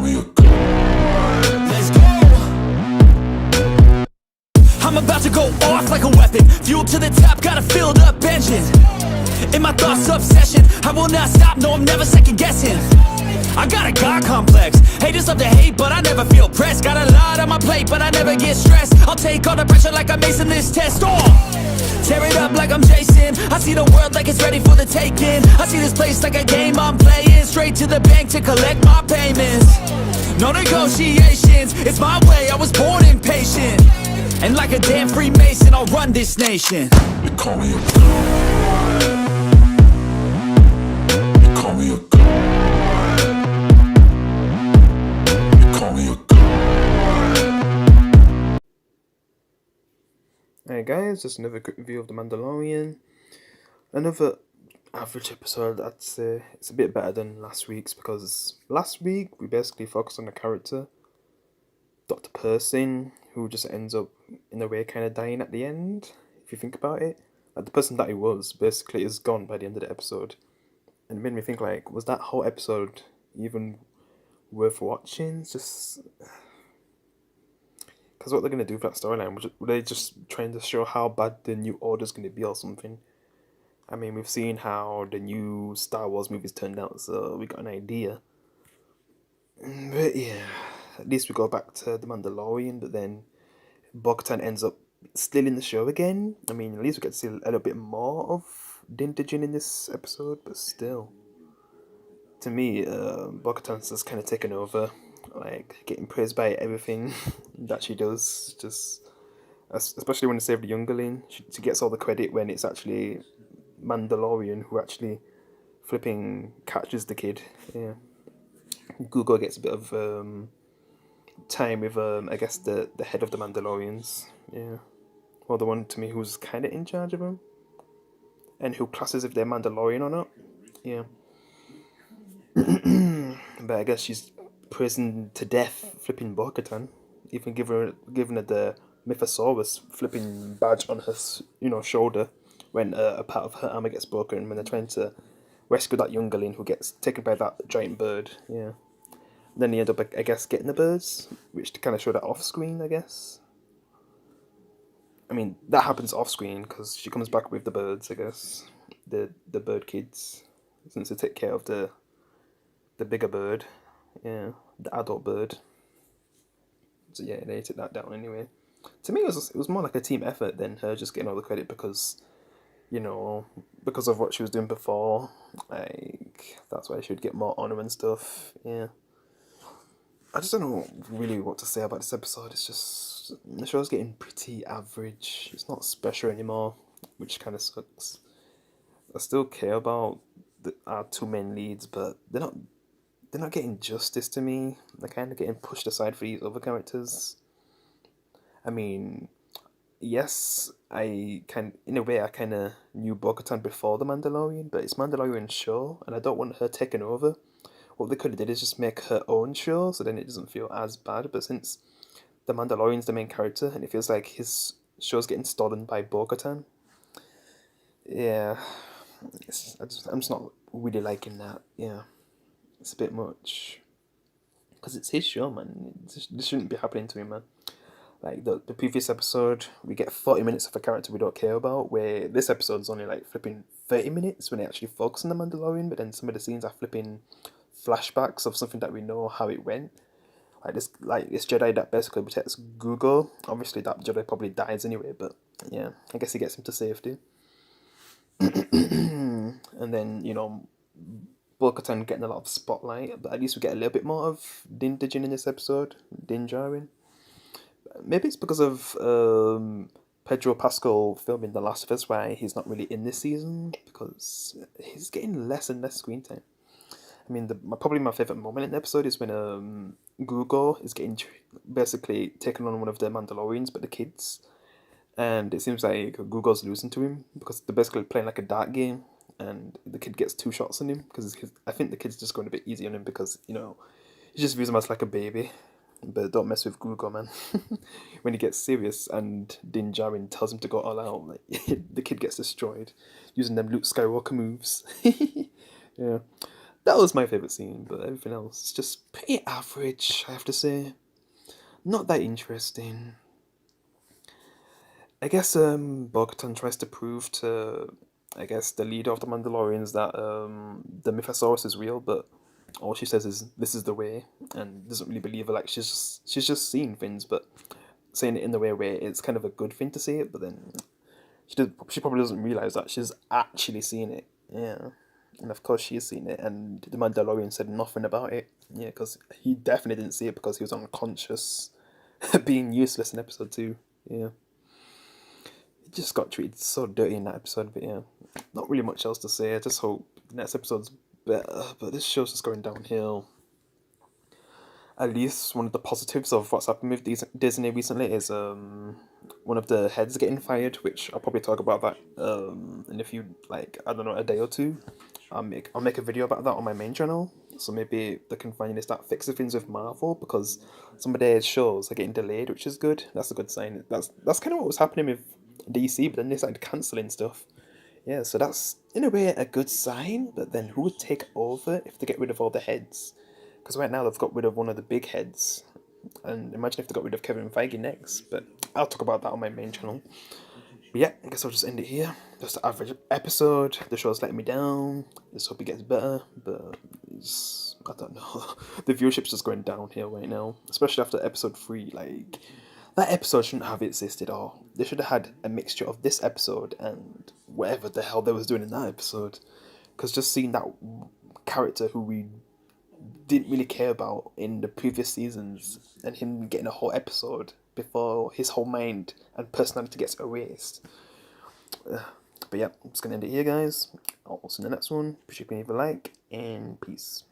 Let's go. I'm about to go off like a weapon. Fuel to the top, got a filled up engine. In my thoughts, obsession. I will not stop, no, I'm never second guessing. I got a God complex. Haters love to hate, but I never feel pressed. Got a lot on my plate, but I never get stressed. I'll take all the pressure like I'm acing this test. Tear it up like I'm Jason. I see the world like it's ready for the taking. I see this place like a game I'm playing. Straight to the bank to collect my payments. No negotiations, it's my way, I was born impatient. And like a damn Freemason, I'll run this nation. They call me a god. They call me a god. They call me a god. Hey guys, just another quick review of The Mandalorian. Another average episode, I'd say. It's a bit better than last week's because last week we basically focused on the character, Dr. Pershing, who just ends up in a way kind of dying at the end, if you think about it. Like, the person that he was basically is gone by the end of the episode. And it made me think, like, was that whole episode even worth watching? It's just... Because what they're going to do for that storyline, were they just trying to show how bad the New Order's going to be or something? I mean, we've seen how the new Star Wars movies turned out, so we got an idea. But yeah, at least we go back to The Mandalorian, but then Bo-Katan ends up still in the show again. I mean, at least we get to see a little bit more of Din Djarin in this episode, but still. To me, Bo-Katan's just kind of taken over, like, getting praised by everything that she does, just... Especially when they save the youngling, she gets all the credit when it's actually Mandalorian who actually flipping catches the kid. Yeah, Google gets a bit of time with I guess the head of the Mandalorians. Yeah, or the one to me who's kind of in charge of them, and who classes if they're Mandalorian or not. Yeah, but I guess she's prisoned to death, flipping Bo-Katan. Even given her the Mythosaurus flipping badge on her, shoulder when a part of her armor gets broken when they're trying to rescue that youngling who gets taken by that giant bird. Yeah. Then they end up, I guess, getting the birds, which to kind of show that off screen, I guess. I mean, that happens off screen because she comes back with the birds, I guess. The bird kids, since they take care of the bigger bird. Yeah, the adult bird. So yeah, they took that down anyway. To me, it was more like a team effort than her just getting all the credit because, because of what she was doing before. Like, that's why she would get more honor and stuff. Yeah. I just don't know really what to say about this episode. It's just, the show's getting pretty average. It's not special anymore, which kind of sucks. I still care about our two main leads, but they're not getting justice to me. They're kind of getting pushed aside for these other characters. I mean, yes, in a way, I kind of knew Bo-Katan before The Mandalorian, but it's Mandalorian show, and I don't want her taking over. What they could have did is just make her own show, so then it doesn't feel as bad. But since The Mandalorian's the main character, and it feels like his show's getting stolen by Bo-Katan, yeah, I'm just not really liking that. Yeah, it's a bit much. Because it's his show, man. This shouldn't be happening to him, man. Like, the previous episode, we get 40 minutes of a character we don't care about, where this episode's only, like, flipping 30 minutes when they actually focus on the Mandalorian, but then some of the scenes are flipping flashbacks of something that we know how it went. This Jedi that basically protects Google. Obviously, that Jedi probably dies anyway, but yeah, I guess he gets him to safety. And then, Bo-Katan getting a lot of spotlight, but at least we get a little bit more of Din Djarin in this episode. Din Djarin. Maybe it's because of Pedro Pascal filming The Last of Us why he's not really in this season, because he's getting less and less screen time. I mean, probably my favourite moment in the episode is when Google is getting basically taken on one of the Mandalorians, but the kids. And it seems like Google's losing to him because they're basically playing like a dart game, and the kid gets 2 shots on him because I think the kid's just going a bit easy on him because, he just views him as like a baby. But don't mess with Google, man. When he gets serious and Din Djarin tells him to go all out, like, the kid gets destroyed using them Luke Skywalker moves. Yeah. That was my favourite scene, but everything else is just pretty average, I have to say. Not that interesting. I guess Bo-Katan tries to prove to, I guess, the leader of the Mandalorians that the Mythosaurus is real, but all she says is this is the way, and doesn't really believe her. Like she's just seeing things, but saying it in the way where it's kind of a good thing to say it, but then she probably doesn't realize that she's actually seeing it. Yeah, and of course she's seen it, and the Mandalorian said nothing about it. Yeah, because he definitely didn't see it because he was unconscious, being useless in episode 2. Yeah. He just got treated so dirty in that episode, but yeah, not really much else to say. I just hope the next episode's better, but this show's just going downhill. At least one of the positives of what's happened with Disney recently is one of the heads getting fired, which I'll probably talk about that in a few, like, I don't know, a day or two. I'll make a video about that on my main channel, so maybe they can finally start fixing things with Marvel, because some of their shows are getting delayed, which is good. That's a good sign. That's kind of what was happening with DC, but then they started cancelling stuff. Yeah, so that's in a way a good sign, but then who would take over if they get rid of all the heads? Because right now they've got rid of one of the big heads, and imagine if they got rid of Kevin Feige next. But I'll talk about that on my main channel. But yeah, I guess I'll just end it here. Just an average episode. The show's letting me down. Let's hope it gets better, but I don't know. The viewership's just going downhill right now, especially after episode 3. Like, that episode shouldn't have existed, or they should have had a mixture of this episode and whatever the hell they was doing in that episode. Because just seeing that character who we didn't really care about in the previous seasons, and him getting a whole episode before his whole mind and personality gets erased. But yeah, I'm just gonna end it here, guys. I'll see you in the next one. Appreciate you leave a like, and peace.